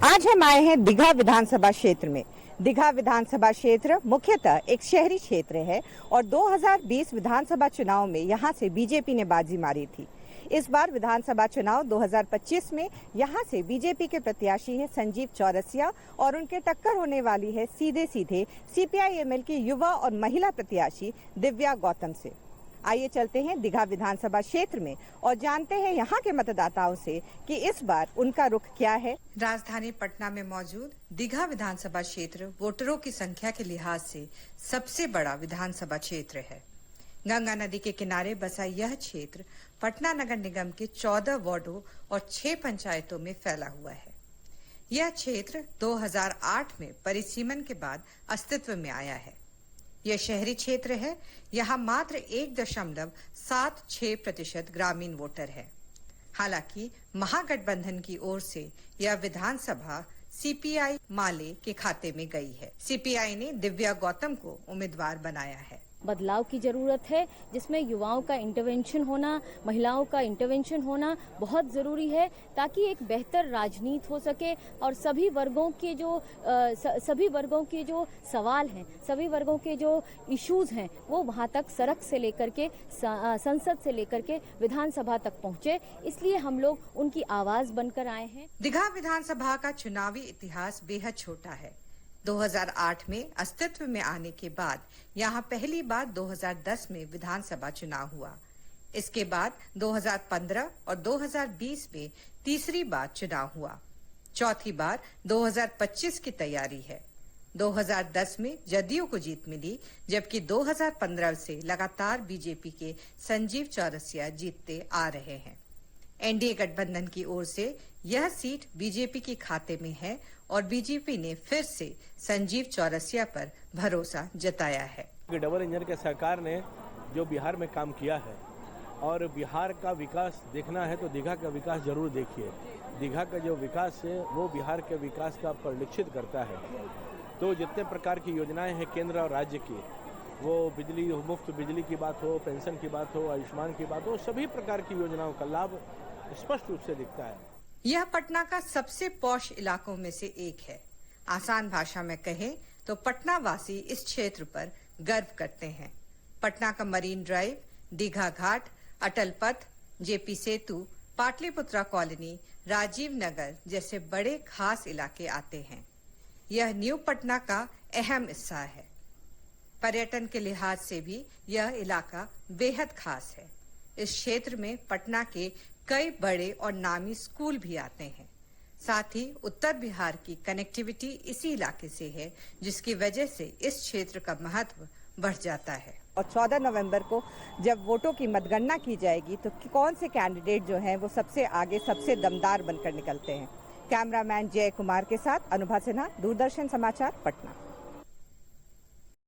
आज हम आए हैं दीघा विधानसभा क्षेत्र में। दीघा विधानसभा क्षेत्र मुख्यतः एक शहरी क्षेत्र है और 2020 विधानसभा चुनाव में यहां से बीजेपी ने बाजी मारी थी। इस बार विधानसभा चुनाव 2025 में यहां से बीजेपी के प्रत्याशी है संजीव चौरसिया और उनके टक्कर होने वाली है सीधे सीधे सीपीआई-एमएल की युवा और महिला प्रत्याशी दिव्या गौतम से। आइए चलते हैं दीघा विधानसभा क्षेत्र में और जानते हैं यहाँ के मतदाताओं से कि इस बार उनका रुख क्या है। राजधानी पटना में मौजूद दीघा विधानसभा क्षेत्र वोटरों की संख्या के लिहाज से सबसे बड़ा विधानसभा क्षेत्र है। गंगा नदी के किनारे बसा यह क्षेत्र पटना नगर निगम के 14 वार्डों और 6 पंचायतों में फैला हुआ है। यह क्षेत्र 2008 में परिसीमन के बाद अस्तित्व में आया है। यह शहरी क्षेत्र है। यहाँ मात्र 1.76% ग्रामीण वोटर है। हालांकि महागठबंधन की ओर से यह विधानसभा सीपीआई माले के खाते में गई है। सीपीआई ने दिव्या गौतम को उम्मीदवार बनाया है। बदलाव की जरूरत है, जिसमें युवाओं का इंटरवेंशन होना, महिलाओं का इंटरवेंशन होना बहुत जरूरी है, ताकि एक बेहतर राजनीति हो सके और सभी वर्गों के जो सवाल हैं, सभी वर्गों के जो इश्यूज हैं, वो वहां तक सड़क से लेकर के संसद से लेकर के विधानसभा तक पहुंचे। इसलिए हम लोग उनकी आवाज बनकर आए हैं। दीघा विधानसभा का चुनावी इतिहास बेहद छोटा है। 2008 में अस्तित्व में आने के बाद यहाँ पहली बार 2010 में विधानसभा चुनाव हुआ। इसके बाद 2015 और 2020 में तीसरी बार चुनाव हुआ। चौथी बार 2025 की तैयारी है। 2010 में जदयू को जीत मिली, जबकि 2015 से लगातार बीजेपी के संजीव चौरसिया जीतते आ रहे हैं। एनडीए गठबंधन की ओर से यह सीट बीजेपी के खाते में है और बीजेपी ने फिर से संजीव चौरसिया पर भरोसा जताया है। डबल इंजन के सरकार ने जो बिहार में काम किया है और बिहार का विकास देखना है तो दीघा का विकास जरूर देखिए। दीघा का जो विकास है वो बिहार के विकास का परिलक्षित करता है। तो जितने प्रकार की योजनाएं हैं केंद्र और राज्य की, वो बिजली, मुफ्त बिजली की बात हो, पेंशन की बात हो, आयुष्मान की बात हो, सभी प्रकार की योजनाओं का लाभ स्पष्ट रूप से दिखता है। यह पटना का सबसे पॉश इलाकों में से एक है। आसान भाषा में कहें तो पटना वासी इस क्षेत्र पर गर्व करते हैं। पटना का मरीन ड्राइव, दीघा घाट, अटल पथ, जेपी सेतु, पाटलिपुत्रा कॉलोनी, राजीव नगर जैसे बड़े खास इलाके आते हैं। यह न्यू पटना का अहम हिस्सा है। पर्यटन के लिहाज से भी यह इलाका बेहद खास है। इस क्षेत्र में पटना के कई बड़े और नामी स्कूल भी आते हैं। साथ ही उत्तर बिहार की कनेक्टिविटी इसी इलाके से है, जिसकी वजह से इस क्षेत्र का महत्व बढ़ जाता है। और 14 नवंबर को जब वोटों की मतगणना की जाएगी तो कौन से कैंडिडेट जो हैं वो सबसे आगे, सबसे दमदार बनकर निकलते हैं। कैमरामैन जय कुमार के साथ अनुभा सिन्हा, दूरदर्शन समाचार, पटना।